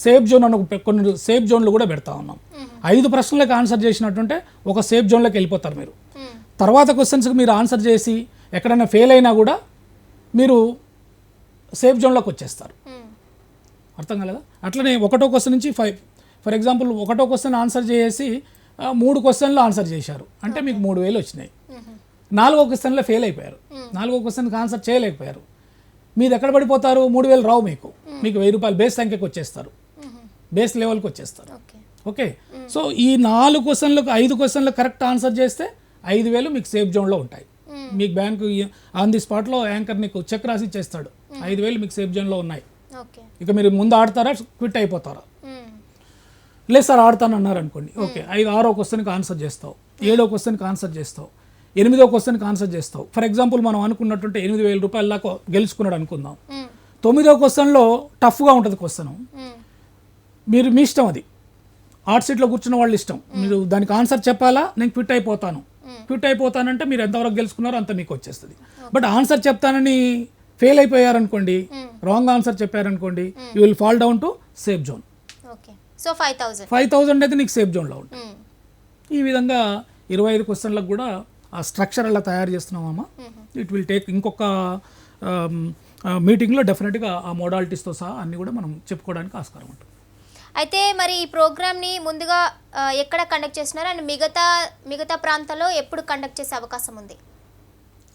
సేఫ్ జోన్ అని కొన్ని సేఫ్ జోన్లు కూడా పెడతా ఉన్నాం. 5 ప్రశ్నలకు ఆన్సర్ చేసినట్టుంటే ఒక సేఫ్ జోన్లోకి వెళ్ళిపోతారు మీరు. తర్వాత క్వశ్చన్స్కి మీరు ఆన్సర్ చేసి ఎక్కడైనా ఫెయిల్ అయినా కూడా మీరు సేఫ్ జోన్లోకి వచ్చేస్తారు. అర్థం కాలేదా? అట్లనే ఒకటో క్వశ్చన్ నుంచి 5 ఫర్ ఎగ్జాంపుల్ ఒకటో క్వశ్చన్ ఆన్సర్ చేసి 3 క్వశ్చన్లు ఆన్సర్ చేశారు అంటే మీకు 3,000 వచ్చినాయి. 4వ క్వశ్చన్లో ఫెయిల్ అయిపోయారు, 4వ క్వశ్చన్కి ఆన్సర్ చేయలేకపోయారు, మీరు ఎక్కడ పడిపోతారు? 3,000 రావు మీకు ₹1,000 బేస్ సంఖ్యకు వచ్చేస్తారు, బేస్ లెవెల్కి వచ్చేస్తారు. ఓకే, సో ఈ 4 క్వశ్చన్లకు 5 క్వశ్చన్లకు కరెక్ట్ ఆన్సర్ చేస్తే 5,000 మీకు సేఫ్ జోన్లో ఉంటాయి. మీకు బ్యాంకు ఆన్ ది స్పాట్లో యాంకర్ నీకు చెక్ రాసి ఇచ్చేస్తాడు, 5,000 మీకు సేఫ్ జోన్లో ఉన్నాయి. ఇక మీరు ముందు ఆడతారా, క్విట్ అయిపోతారా? లేదు సార్ ఆడతాను అన్నారు అనుకోండి. ఓకే, 6వ క్వశ్చన్కి ఆన్సర్ చేస్తావు, 7వ క్వశ్చన్కి ఆన్సర్ చేస్తావు, 8వ క్వశ్చన్కి ఆన్సర్ చేస్తావు. ఫర్ ఎగ్జాంపుల్ మనం అనుకున్నట్టుంటే ₹8,000 దాకా గెలుచుకున్నాడు అనుకుందాం. 9వ క్వశ్చన్లో టఫ్గా ఉంటుంది క్వశ్చన్, మీరు మీ ఇష్టం, అది ఆర్ట్ సీట్లో కూర్చున్న వాళ్ళు ఇష్టం. మీరు దానికి ఆన్సర్ చెప్పాలా, నేను క్విట్ అయిపోతానంటే మీరు ఎంతవరకు గెలుచుకున్నారో అంత మీకు వచ్చేస్తుంది. బట్ ఆన్సర్ చెప్తానని ఫెయిల్ అయిపోయారనుకోండి, రాంగ్ ఆన్సర్ చెప్పారనుకోండి, you will fall down to safe zone. So 5,000 అయితే నీకు సేఫ్ జోన్లో ఉంటుంది. ఈ విధంగా 25 క్వశ్చన్లకు కూడా ఆ స్ట్రక్చర్ అలా తయారు చేస్తున్నామమ్మా. ఇట్ విల్ టేక్ ఇంకొక మీటింగ్లో డెఫినెట్గా ఆ మోడాలిటీస్తో సహా అన్నీ కూడా మనం చెప్పుకోవడానికి ఆస్కారం ఉంటుంది. అయితే మరి ఈ ప్రోగ్రామ్ని ముందుగా ఎక్కడ కండక్ట్ చేస్తున్నారు అండ్ మిగతా ప్రాంతాల్లో ఎప్పుడు కండక్ట్ చేసే అవకాశం ఉంది?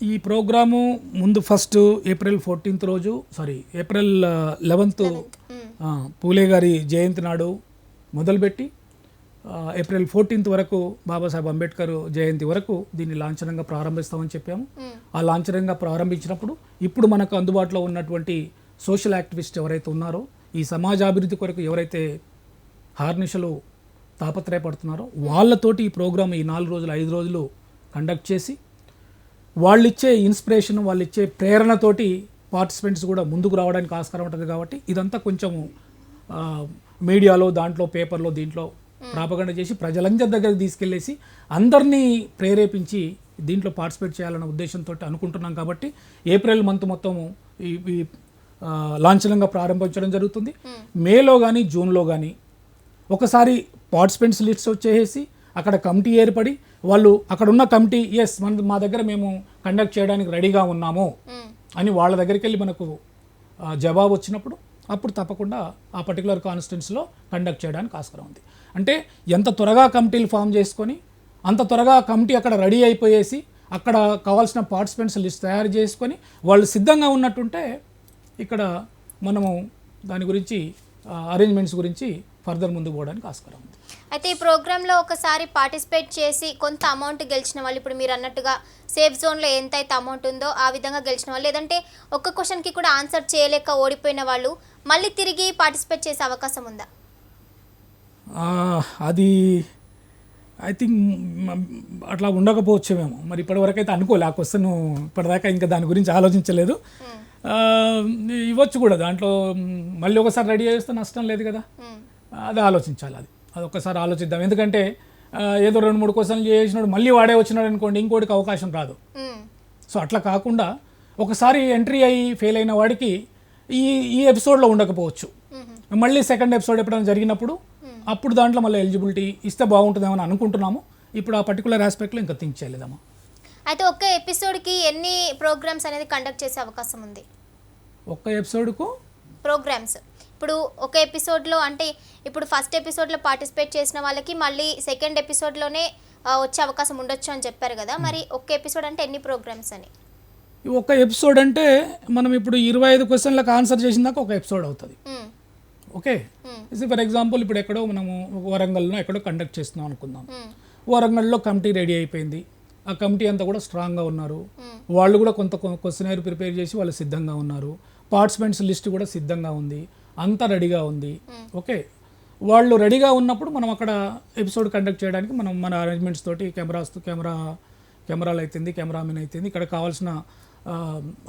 ఈ ప్రోగ్రాము ముందు ఫస్ట్ ఏప్రిల్ 14th రోజు ఏప్రిల్ 11th పూలే గారి జయంతి నాడు మొదలుపెట్టి ఏప్రిల్ 14th వరకు బాబాసాహెబ్ అంబేద్కర్ జయంతి వరకు దీన్ని లాంఛనంగా ప్రారంభిస్తామని చెప్పాము. ఆ లాంఛనంగా ప్రారంభించినప్పుడు ఇప్పుడు మనకు అందుబాటులో ఉన్నటువంటి సోషల్ యాక్టివిస్ట్ ఎవరైతే ఉన్నారో, ఈ సమాజాభివృద్ధి కొరకు ఎవరైతే హార్నిషలు తాపత్రయపడుతున్నారో వాళ్ళతోటి ఈ ప్రోగ్రామ్ ఈ 4 రోజులు 5 రోజులు కండక్ట్ చేసి వాళ్ళిచ్చే ఇన్స్పిరేషన్, వాళ్ళిచ్చే ప్రేరణతోటి పార్టిసిపెంట్స్ కూడా ముందుకు రావడానికి ఆస్కారం ఉంటుంది. కాబట్టి ఇదంతా కొంచెము మీడియాలో, దాంట్లో పేపర్లో, దీంట్లో ప్రాపగండ చేసి ప్రజలందరి దగ్గరికి తీసుకెళ్ళేసి అందరినీ ప్రేరేపించి దీంట్లో పార్టిసిపేట్ చేయాలన్న ఉద్దేశంతో అనుకుంటున్నాం. కాబట్టి ఏప్రిల్ మంత్ మొత్తము ఈ లాంఛనంగా ప్రారంభించడం జరుగుతుంది. మేలో కానీ జూన్లో కానీ ఒకసారి పార్టిసిపెంట్స్ లిస్ట్ వచ్చేసి అక్కడ కమిటీ ఏర్పడి వాళ్ళు అక్కడ ఉన్న కమిటీ మా దగ్గర మేము కండక్ట్ చేయడానికి రెడీగా ఉన్నాము అని వాళ్ళ దగ్గరికి వెళ్ళి మనకు జవాబు వచ్చినప్పుడు అప్పుడు తప్పకుండా ఆ పర్టికులర్ కాన్స్టిట్యున్సీలో కండక్ట్ చేయడానికి ఆస్కారం ఉంది. అంటే ఎంత త్వరగా కమిటీలు ఫామ్ చేసుకొని అంత త్వరగా కమిటీ అక్కడ రెడీ అయిపోయేసి అక్కడ కావాల్సిన పార్టిసిపెంట్స్ లిస్ట్ తయారు చేసుకొని వాళ్ళు సిద్ధంగా ఉన్నట్టుంటే ఇక్కడ మనము దాని గురించి అరేంజ్మెంట్స్ గురించి ఫర్దర్ ముందుకు పోవడానికి ఆస్కారం ఉంది. అయితే ఈ ప్రోగ్రాంలో ఒకసారి పార్టిసిపేట్ చేసి కొంత అమౌంట్ గెలిచిన వాళ్ళు, ఇప్పుడు మీరు అన్నట్టుగా సేఫ్ జోన్లో ఎంతైతే అమౌంట్ ఉందో ఆ విధంగా గెలిచిన వాళ్ళు, లేదంటే ఒక్క క్వశ్చన్కి కూడా ఆన్సర్ చేయలేక ఓడిపోయిన వాళ్ళు మళ్ళీ తిరిగి పార్టిసిపేట్ చేసే అవకాశం ఉందా? అది ఐ థింక్ అట్లా ఉండకపోవచ్చేమో. మరి ఇప్పటివరకు అయితే అనుకోలే ఆ క్వశ్చన్, ఇప్పటిదాకా ఇంకా దాని గురించి ఆలోచించలేదు. ఇవ్వచ్చు కూడా, దాంట్లో మళ్ళీ ఒకసారి రెడీ చేస్తే నష్టం లేదు కదా, అది ఆలోచించాలి. అది ఒక్కసారి ఆలోచిద్దాం. ఎందుకంటే ఏదో 2-3 క్వశ్చన్లు చేసినాడు మళ్ళీ వాడే వచ్చినాడు అనుకోండి, ఇంకోటికి అవకాశం రాదు. సో అట్లా కాకుండా ఒకసారి ఎంట్రీ అయ్యి ఫెయిల్ అయిన వాడికి ఈ ఎపిసోడ్లో ఉండకపోవచ్చు, మళ్ళీ సెకండ్ ఎపిసోడ్ ఎప్పుడైనా జరిగినప్పుడు అప్పుడు దాంట్లో మళ్ళీ ఎలిజిబిలిటీ ఇస్తే బాగుంటుందేమని అనుకుంటున్నాము. ఇప్పుడు ఆ పర్టికులర్ ఆస్పెక్ట్లో ఇంకా థింక్ చేయలేదమ్మా. అయితే ఒక్క ఎపిసోడ్కి ఎన్ని ప్రోగ్రామ్స్ అనేది కండక్ట్ చేసే అవకాశం ఉంది? ఒక్క ఎపిసోడ్కు ప్రోగ్రామ్స్ ఇప్పుడు ఒక ఎపిసోడ్లో, అంటే ఇప్పుడు ఫస్ట్ ఎపిసోడ్లో పార్టిసిపేట్ చేసిన వాళ్ళకి మళ్ళీ సెకండ్ ఎపిసోడ్లోనే వచ్చే అవకాశం ఉండొచ్చు అని చెప్పారు కదా, మరి ఒక్క ఎపిసోడ్ అంటే ఎన్ని ప్రోగ్రామ్స్ అని? ఒక ఎపిసోడ్ అంటే మనం ఇప్పుడు 25 క్వశ్చన్లకు ఆన్సర్ చేసిన దాకా ఒక ఎపిసోడ్ అవుతుంది. ఓకే, ఫర్ ఎగ్జాంపుల్ ఇప్పుడు ఎక్కడో మనము వరంగల్లో ఎక్కడో కండక్ట్ చేస్తున్నాం అనుకుందాం. వరంగల్లో కమిటీ రెడీ అయిపోయింది, ఆ కమిటీ అంతా కూడా స్ట్రాంగ్గా ఉన్నారు, వాళ్ళు కూడా కొంత క్వశ్చనర్ ప్రిపేర్ చేసి వాళ్ళు సిద్ధంగా ఉన్నారు, పార్టిసిపెంట్స్ లిస్ట్ కూడా సిద్ధంగా ఉంది, అంతా రెడీగా ఉంది. ఓకే, వాళ్ళు రెడీగా ఉన్నప్పుడు మనం అక్కడ ఎపిసోడ్ కండక్ట్ చేయడానికి మనం మన అరేంజ్మెంట్స్ తోటి కెమెరాలు అవుతుంది, కెమెరామెన్ అవుతుంది, ఇక్కడ కావాల్సిన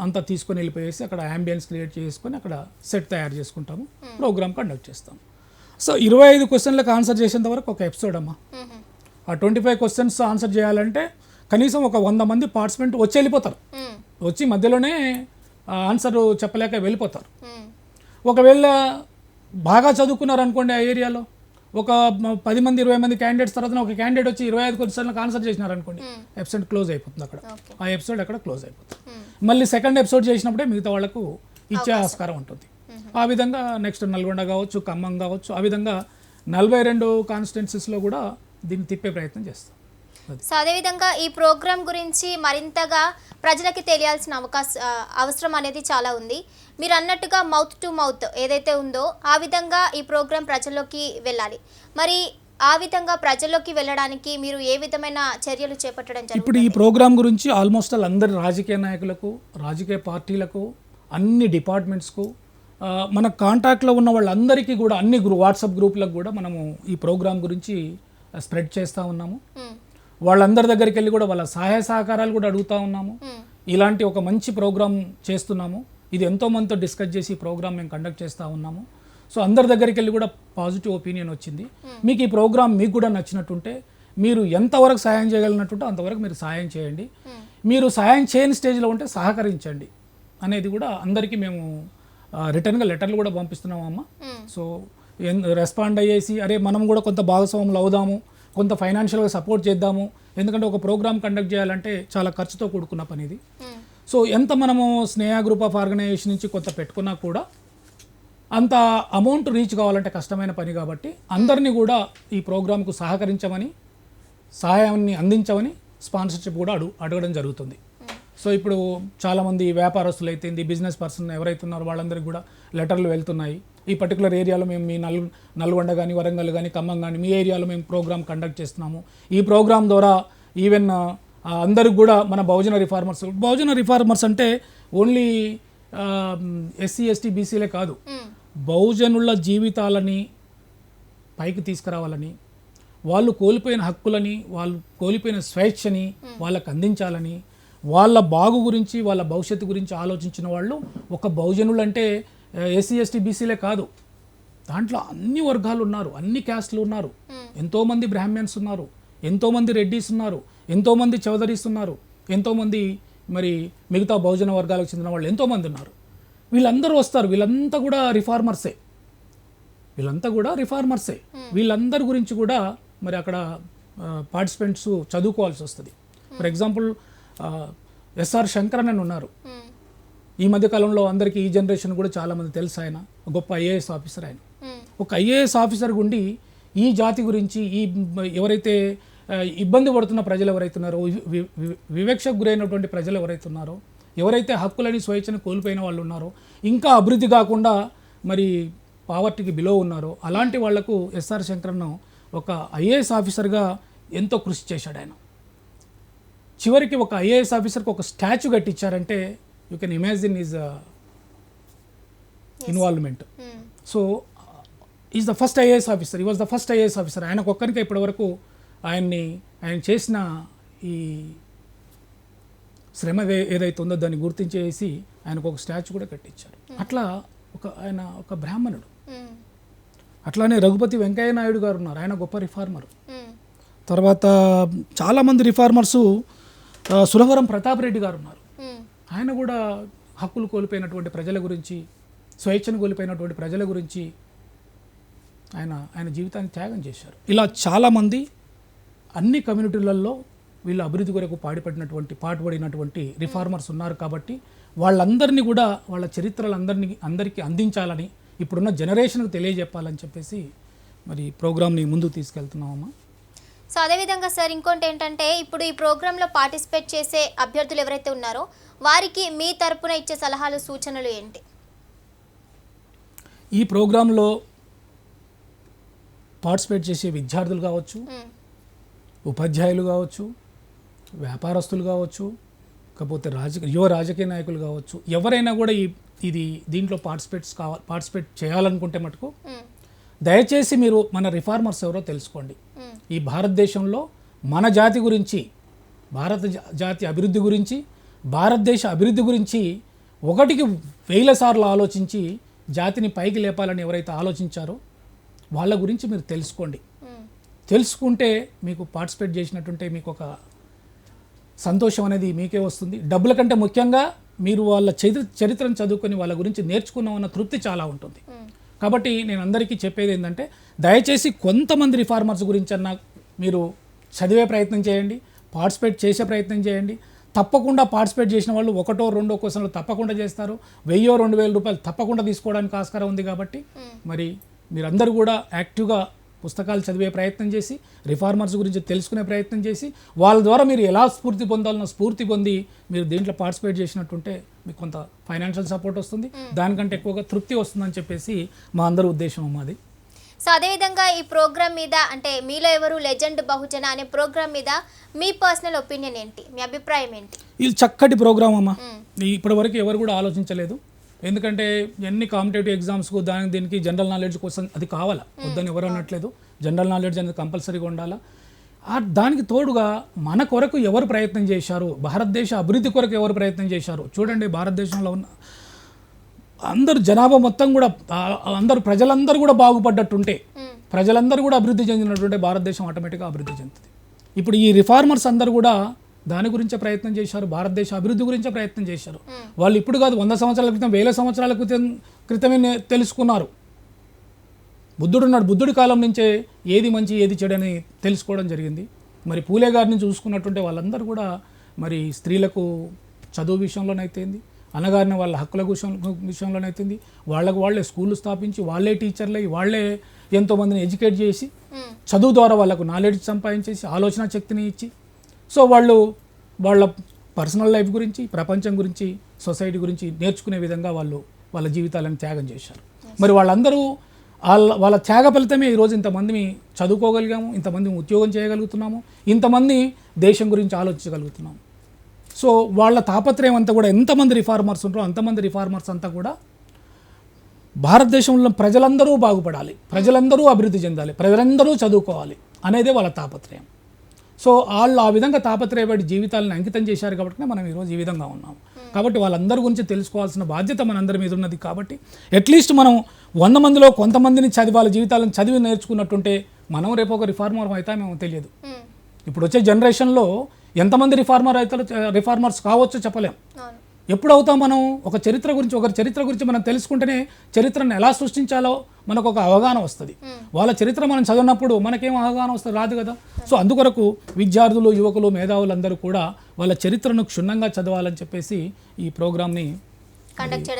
అంతా తీసుకొని వెళ్ళిపోయేసి అక్కడ యాంబియన్స్ క్రియేట్ చేసుకొని అక్కడ సెట్ తయారు చేసుకుంటాము, ప్రోగ్రామ్ కండక్ట్ చేస్తాము. సో 25 క్వశ్చన్లకు ఆన్సర్ చేసేంత వరకు ఒక ఎపిసోడ్ అమ్మా. ఆ 25 క్వశ్చన్స్ ఆన్సర్ చేయాలంటే కనీసం ఒక 100 మంది పార్టిసిపెంట్ వచ్చి వెళ్ళిపోతారు, వచ్చి మధ్యలోనే ఆన్సర్ చెప్పలేక వెళ్ళిపోతారు. ఒకవేళ బాగా చదువుకున్నారు అనుకోండి, ఆ ఏరియాలో ఒక 10 మంది 20 మంది క్యాండిడేట్స్ తర్వాత ఒక క్యాండిడేట్ వచ్చి 25 క్వశ్చన్లకు ఆన్సర్ చేసినారు అనుకోండి, ఎపిసోడ్ క్లోజ్ అయిపోతుంది అక్కడ, ఆ ఎపిసోడ్ అక్కడ క్లోజ్ అయిపోతుంది. మళ్ళీ సెకండ్ ఎపిసోడ్ చేసినప్పుడే మిగతా వాళ్ళకు ఇచ్చే ఆస్కారం ఉంటుంది. ఆ విధంగా నెక్స్ట్ నల్గొండ కావచ్చు, ఖమ్మం కావచ్చు, ఆ విధంగా 42 కాన్స్టిట్యున్సీస్లో కూడా దీన్ని తిప్పే ప్రయత్నం చేస్తాం. సో అదేవిధంగా ఈ ప్రోగ్రామ్ గురించి మరింతగా ప్రజలకి తెలియాల్సిన అవసరం అనేది చాలా ఉంది. మీరు అన్నట్టుగా మౌత్ టు మౌత్ ఏదైతే ఉందో ఆ విధంగా ఈ ప్రోగ్రామ్ ప్రజల్లోకి వెళ్ళాలి. మరి ఆ విధంగా ప్రజల్లోకి వెళ్ళడానికి మీరు ఏ విధమైన చర్యలు చేపట్టడం జరుగుతుంది? ఇప్పుడు ఈ ప్రోగ్రామ్ గురించి ఆల్మోస్ట్ అందరి రాజకీయ నాయకులకు, రాజకీయ పార్టీలకు, అన్ని డిపార్ట్మెంట్స్కు, మన కాంటాక్ట్లో ఉన్న వాళ్ళందరికీ కూడా అన్ని వాట్సాప్ గ్రూపులకు కూడా మనము ఈ ప్రోగ్రామ్ గురించి స్ప్రెడ్ చేస్తూ ఉన్నాము. వాళ్ళందరి దగ్గరికి వెళ్ళి కూడా వాళ్ళ సహాయ సహకారాలు కూడా అడుగుతూ ఉన్నాము. ఇలాంటి ఒక మంచి ప్రోగ్రామ్ చేస్తున్నాము, ఇది ఎంతో మందితో డిస్కస్ చేసి ఈ ప్రోగ్రామ్ మేము కండక్ట్ చేస్తూ ఉన్నాము. సో అందరి దగ్గరికి వెళ్ళి కూడా పాజిటివ్ ఒపీనియన్ వచ్చింది. మీకు ఈ ప్రోగ్రామ్ మీకు కూడా నచ్చినట్టుంటే మీరు ఎంతవరకు సాయం చేయగలిగినట్టుంటే అంతవరకు మీరు సాయం చేయండి. మీరు సాయం చేయని స్టేజ్లో ఉంటే సహకరించండి అనేది కూడా అందరికీ మేము రిటర్న్గా లెటర్లు కూడా పంపిస్తున్నాము అమ్మ. సో రెస్పాండ్ అయ్యేసి అరే మనం కూడా కొంత భాగస్వాములు అవుదాము, కొంత ఫైనాన్షియల్గా సపోర్ట్ చేద్దాము, ఎందుకంటే ఒక ప్రోగ్రామ్ కండక్ట్ చేయాలంటే చాలా ఖర్చుతో కూడుకున్న పని ఇది. సో ఎంత మనము స్నేహ గ్రూప్ ఆఫ్ ఆర్గనైజేషన్ నుంచి కొంత పెట్టుకున్నా కూడా అంత అమౌంట్ రీచ్ కావాలంటే కష్టమైన పని. కాబట్టి అందరినీ కూడా ఈ ప్రోగ్రామ్కు సహకరించమని, సహాయాన్ని అందించమని స్పాన్సర్షిప్ కూడా అడగడం జరుగుతుంది. సో ఇప్పుడు చాలామంది వ్యాపారస్తులు అయితేంది, బిజినెస్ పర్సన్ ఎవరైతే ఉన్నారో వాళ్ళందరికీ కూడా లెటర్లు వెళ్తున్నాయి. ఈ పర్టికులర్ ఏరియాలో మేము మీ నల్గొండ కానీ, వరంగల్ కానీ, ఖమ్మం కానీ మీ ఏరియాలో మేము ప్రోగ్రామ్ కండక్ట్ చేస్తున్నాము. ఈ ప్రోగ్రామ్ ద్వారా ఈవెన్ అందరికి కూడా మన బహుజన రిఫార్మర్స్ అంటే ఓన్లీ ఎస్సీ ఎస్టీ బీసీలే కాదు, బహుజనుల జీవితాలని పైకి తీసుకురావాలని, వాళ్ళు కోల్పోయిన హక్కులని, వాళ్ళు కోల్పోయిన స్వేచ్ఛని వాళ్ళకు అందించాలని, వాళ్ళ బాగు గురించి, వాళ్ళ భవిష్యత్తు గురించి ఆలోచించిన వాళ్ళు ఒక బహుజనులు అంటే ఎస్సీ ఎస్టీ బీసీలే కాదు, దాంట్లో అన్ని వర్గాలు ఉన్నారు, అన్ని క్యాస్ట్లు ఉన్నారు, ఎంతోమంది బ్రాహ్మణ్స్ ఉన్నారు, ఎంతోమంది రెడ్డిస్ ఉన్నారు, ఎంతోమంది చౌదరీస్ ఉన్నారు, ఎంతోమంది మరి మిగతా బహుజన వర్గాలకు చెందిన వాళ్ళు ఎంతోమంది ఉన్నారు. వీళ్ళందరూ వస్తారు, వీళ్ళంతా కూడా రిఫార్మర్సే. వీళ్ళందరి గురించి కూడా మరి అక్కడ పార్టిసిపెంట్స్ చదువుకోవాల్సి వస్తుంది. ఫర్ ఎగ్జాంపుల్ ఎస్ఆర్ శంకరన్ అని ఉన్నారు. ఈ మధ్యకాలంలో అందరికీ ఈ జనరేషన్ కూడా చాలామంది తెలుసు. ఆయన గొప్ప ఐఏఎస్ ఆఫీసర్. ఆయన ఒక ఐఏఎస్ ఆఫీసర్ గుండి ఈ జాతి గురించి, ఈ ఎవరైతే ఇబ్బంది పడుతున్న ప్రజలు ఎవరైతే ఉన్నారో, వివక్షకు గురైనటువంటి ప్రజలు ఎవరైతే ఉన్నారో, ఎవరైతే హక్కులని స్వేచ్ఛను కోల్పోయిన వాళ్ళు ఉన్నారో, ఇంకా అభివృద్ధి కాకుండా మరి పావర్టీకి బిలో ఉన్నారో, అలాంటి వాళ్లకు ఎస్ఆర్ శంకరన్ ఒక ఐఏఎస్ ఆఫీసర్గా ఎంతో కృషి చేశాడు. ఆయన చివరికి ఒక ఐఏఎస్ ఆఫీసర్కి ఒక స్టాచ్యూ కట్టించారంటే you can imagine his involvement. So he's the first IAS officer, he was the first IAS officer. ఆయనకు ఒక్కరికే ఇప్పటివరకు ఆయన చేసిన ఈ శ్రమ ఏదైతే ఉందో దాన్ని గుర్తించేసి ఆయనకు ఒక స్టాచ్యూ కూడా కట్టించారు. అట్లా ఆయన ఒక బ్రాహ్మణుడు. అట్లానే రఘుపతి వెంకయ్య నాయుడు గారు ఉన్నారు, ఆయన గొప్ప రిఫార్మర్. తర్వాత చాలామంది రిఫార్మర్సు, సురవరం ప్రతాప్ రెడ్డి గారు ఉన్నారు, ఆయన కూడా హక్కులు కోల్పోయినటువంటి ప్రజల గురించి, స్వేచ్ఛను కోల్పోయినటువంటి ప్రజల గురించి ఆయన జీవితాన్ని త్యాగం చేశారు. ఇలా చాలామంది అన్ని కమ్యూనిటీలలో వీళ్ళు అభివృద్ధి కొరకు పాటుపడినటువంటి రిఫార్మర్స్ ఉన్నారు. కాబట్టి వాళ్ళందరినీ కూడా వాళ్ళ అందరికీ అందించాలని, ఇప్పుడున్న జనరేషన్కి తెలియజెప్పాలని చెప్పేసి మరి ప్రోగ్రామ్ని ముందుకు తీసుకెళ్తున్నామమ్మా. సో అదేవిధంగా సార్ ఇంకోటి ఏంటంటే, ఇప్పుడు ఈ ప్రోగ్రాంలో పార్టిసిపేట్ చేసే అభ్యర్థులు ఎవరైతే ఉన్నారో వారికి మీ తరపున ఇచ్చే సలహాలు, సూచనలు ఏంటి? ఈ ప్రోగ్రాంలో పార్టిసిపేట్ చేసే విద్యార్థులు కావచ్చు, ఉపాధ్యాయులు కావచ్చు, వ్యాపారస్తులు కావచ్చు, కాకపోతే యువ రాజకీయ నాయకులు కావచ్చు, ఎవరైనా కూడా దీంట్లో పార్టిసిపేట్ చేయాలనుకుంటే మటుకు దయచేసి మీరు మన రిఫార్మర్స్ ఎవరో తెలుసుకోండి. ఈ భారతదేశంలో మన జాతి గురించి, జాతి అభివృద్ధి గురించి, భారతదేశ అభివృద్ధి గురించి 1,000 సార్లు ఆలోచించి జాతిని పైకి లేపాలని ఎవరైతే ఆలోచించారో వాళ్ళ గురించి మీరు తెలుసుకోండి. తెలుసుకుంటే మీకు పార్టిసిపేట్ చేసినట్టుంటే మీకు ఒక సంతోషం అనేది మీకే వస్తుంది. డబ్బుల కంటే ముఖ్యంగా మీరు వాళ్ళ చరిత్రను చదువుకొని వాళ్ళ గురించి నేర్చుకున్నామన్న తృప్తి చాలా ఉంటుంది. కాబట్టి నేను అందరికీ చెప్పేది ఏంటంటే, దయచేసి కొంతమంది రిఫార్మర్స్ గురించి అన్నా మీరు చదివే ప్రయత్నం చేయండి, పార్టిసిపేట్ చేసే ప్రయత్నం చేయండి. తప్పకుండా పార్టిసిపేట్ చేసిన వాళ్ళు 1, 2 క్వశ్చన్లు తప్పకుండా చేస్తారు. 1000, 2000 రూపాయలు తప్పకుండా తీసుకోవడానికి ఆస్కారం ఉంది. కాబట్టి మరి మీరందరూ కూడా యాక్టివ్గా పుస్తకాలు చదివే ప్రయత్నం చేసి, రిఫార్మర్స్ గురించి తెలుసుకునే ప్రయత్నం చేసి, వాళ్ళ ద్వారా మీరు ఎలా స్ఫూర్తి పొందాలన్న స్ఫూర్తి పొంది మీరు దీంట్లో పార్టిసిపేట్ చేసినట్టుంటే మీకు కొంత ఫైనాన్షియల్ సపోర్ట్ వస్తుంది, దానికంటే ఎక్కువగా తృప్తి వస్తుందని చెప్పేసి మా అందరి ఉద్దేశం మాది. సో అదేవిధంగా ఈ ప్రోగ్రామ్ మీద, అంటే మీలో ఎవరు లెజెండ్ బహుజన అనే ప్రోగ్రామ్ మీద మీ పర్సనల్ ఒపీనియన్ ఏంటి, మీ అభిప్రాయం ఏంటి? ఇది చక్కటి ప్రోగ్రామ్ అమ్మా. ఇప్పటివరకు ఎవరు కూడా ఆలోచించలేదు. ఎందుకంటే ఎన్ని కాంపిటేటివ్ ఎగ్జామ్స్కు దీనికి జనరల్ నాలెడ్జ్ కోసం అది కావాలా, వద్దని ఎవరు అనట్లేదు. జనరల్ నాలెడ్జ్ అనేది కంపల్సరీగా ఉండాలా. దానికి తోడుగా మన కొరకు ఎవరు ప్రయత్నం చేశారు, భారతదేశ అభివృద్ధి కొరకు ఎవరు ప్రయత్నం చేశారు చూడండి. భారతదేశంలో ఉన్న అందరు జనాభా మొత్తం కూడా, ప్రజలందరూ కూడా బాగుపడ్డట్టుంటే, ప్రజలందరూ కూడా అభివృద్ధి చెందినట్టుంటే భారతదేశం ఆటోమేటిక్గా అభివృద్ధి చెందుతుంది. ఇప్పుడు ఈ రిఫార్మర్స్ అందరూ కూడా దాని గురించే ప్రయత్నం చేశారు, భారతదేశ అభివృద్ధి గురించే ప్రయత్నం చేశారు. వాళ్ళు ఇప్పుడు కాదు, 100 సంవత్సరాల క్రితం, 1000 సంవత్సరాల క్రితమే తెలుసుకున్నారు. బుద్ధుడి కాలం నుంచే ఏది మంచి ఏది చెడు అని తెలుసుకోవడం జరిగింది. మరి పూలే గారిని చూసుకున్నట్టుంటే వాళ్ళందరూ కూడా మరి స్త్రీలకు చదువు విషయంలోనైతేంది, అనగారిన వాళ్ళ హక్కుల విషయంలోనైతుంది, వాళ్ళే స్కూళ్ళు స్థాపించి, వాళ్ళే టీచర్లై, వాళ్ళే ఎంతోమందిని ఎడ్యుకేట్ చేసి, చదువు ద్వారా వాళ్ళకు నాలెడ్జ్ సంపాదించేసి, ఆలోచన శక్తిని ఇచ్చి, సో వాళ్ళ పర్సనల్ లైఫ్ గురించి, ప్రపంచం గురించి, సొసైటీ గురించి నేర్చుకునే విధంగా వాళ్ళు వాళ్ళ జీవితాలను త్యాగం చేశారు. మరి వాళ్ళందరూ వాళ్ళ త్యాగ ఫలితమే ఈరోజు ఇంతమందిని చదువుకోగలిగాము, ఇంతమంది ఉద్యోగం చేయగలుగుతున్నాము, ఇంతమంది దేశం గురించి ఆలోచించగలుగుతున్నాము. సో వాళ్ళ తాపత్రయం అంతా కూడా ఎంతమంది రిఫార్మర్స్ ఉంటారో అంతమంది రిఫార్మర్స్ అంతా కూడా భారతదేశంలో ప్రజలందరూ బాగుపడాలి, ప్రజలందరూ అభివృద్ధి చెందాలి, ప్రజలందరూ చదువుకోవాలి అనేదే వాళ్ళ తాపత్రయం. సో వాళ్ళు ఆ విధంగా తాపత్రయపడి జీవితాలను అంకితం చేశారు కాబట్టి మనం ఈరోజు ఈ విధంగా ఉన్నాము. కాబట్టి వాళ్ళందరి గురించి తెలుసుకోవాల్సిన బాధ్యత మనందరి మీద ఉన్నది. కాబట్టి అట్లీస్ట్ మనం 100 మందిలో కొంతమందిని వాళ్ళ జీవితాలను చదివి నేర్చుకున్నట్టుంటే మనం రేపు ఒక రిఫార్మర్ అవుతామేమో తెలియదు. ఇప్పుడు వచ్చే జనరేషన్లో ఎంతమంది రిఫార్మర్స్ కావచ్చో చెప్పలేం. ఎప్పుడు అవుతాం మనం? ఒకరి చరిత్ర గురించి మనం తెలుసుకుంటేనే చరిత్రను ఎలా సృష్టించాలో మనకు ఒక అవగాహన వస్తుంది. వాళ్ళ చరిత్ర మనం చదివినప్పుడు మనకేం అవగాహన వస్తుంది? రాదు కదా. సో అందుకొరకు విద్యార్థులు, యువకులు, మేధావులందరూ కూడా వాళ్ళ చరిత్రను క్షుణ్ణంగా చదవాలని చెప్పేసి ఈ ప్రోగ్రామ్ని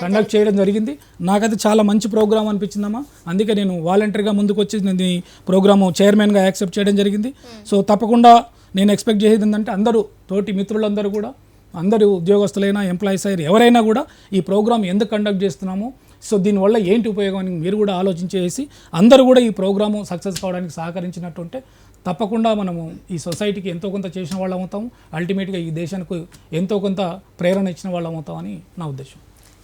కండక్ట్ చేయడం జరిగింది. నాకైతే చాలా మంచి ప్రోగ్రామ్ అనిపించిందమ్మా. అందుకే నేను వాలంటీర్గా ముందుకు వచ్చి నేను ఈ ప్రోగ్రాము చైర్మన్గా యాక్సెప్ట్ చేయడం జరిగింది. సో తప్పకుండా నేను ఎక్స్పెక్ట్ చేసేది ఏంటంటే అందరూ తోటి మిత్రులందరూ కూడా, అందరూ ఉద్యోగస్తులైనా, ఎంప్లాయీస్ అయినా ఎవరైనా కూడా ఈ ప్రోగ్రామ్ ఎందుకు కండక్ట్ చేస్తున్నాము, సో దీనివల్ల ఏంటి ఉపయోగం అని మీరు కూడా ఆలోచించేసి అందరూ కూడా ఈ ప్రోగ్రాము సక్సెస్ కావడానికి సహకరించినట్టుంటే తప్పకుండా మనము ఈ సొసైటీకి ఎంతో కొంత చేసిన వాళ్ళం అవుతాము, అల్టిమేట్గా ఈ దేశానికి ఎంతో కొంత ప్రేరణ ఇచ్చిన వాళ్ళం అవుతామని నా ఉద్దేశం.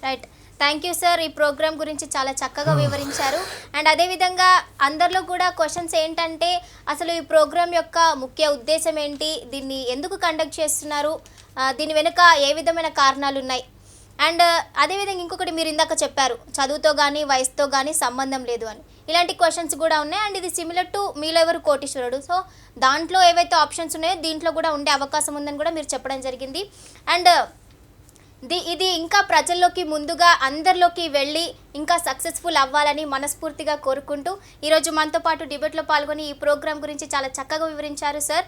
Right, thank you sir. ఈ ప్రోగ్రామ్ గురించి చాలా చక్కగా వివరించారు. అండ్ అదేవిధంగా అందరిలో కూడా క్వశ్చన్స్ ఏంటంటే అసలు ఈ ప్రోగ్రామ్ యొక్క ముఖ్య ఉద్దేశం ఏంటి, దీన్ని ఎందుకు కండక్ట్ చేస్తున్నారు, దీని వెనుక ఏ విధమైన కారణాలు ఉన్నాయి, అండ్ అదేవిధంగా ఇంకొకటి మీరు ఇందాక చెప్పారు చదువుతో కానీ వయసుతో కానీ సంబంధం లేదు అని. ఇలాంటి క్వశ్చన్స్ కూడా ఉన్నాయి. అండ్ ఇది సిమిలర్ టు మీలో ఎవరు కోటీశ్వరుడు. సో దాంట్లో ఏవైతే ఆప్షన్స్ ఉన్నాయో దీంట్లో కూడా ఉండే అవకాశం ఉందని కూడా మీరు చెప్పడం జరిగింది. అండ్ ఇది ఇంకా ప్రజల్లోకి ముందుగా అందరిలోకి వెళ్ళి ఇంకా సక్సెస్ఫుల్ అవ్వాలని మనస్ఫూర్తిగా కోరుకుంటూ ఈరోజు మనతో పాటు డిబేట్లో పాల్గొని ఈ ప్రోగ్రామ్ గురించి చాలా చక్కగా వివరించారు సార్.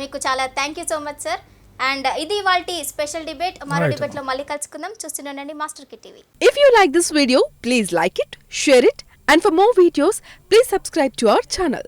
మీకు చాలా thank you so much sir. And ఇది వాల్టి స్పెషల్ డిబేట్. మరో డిబేట్లో మళ్ళీ కలుసుకుందాం. చూస్తున్నానండి మాస్టర్ కి TV. If you like this video, please like it, share it, and for more videos, please subscribe to our channel.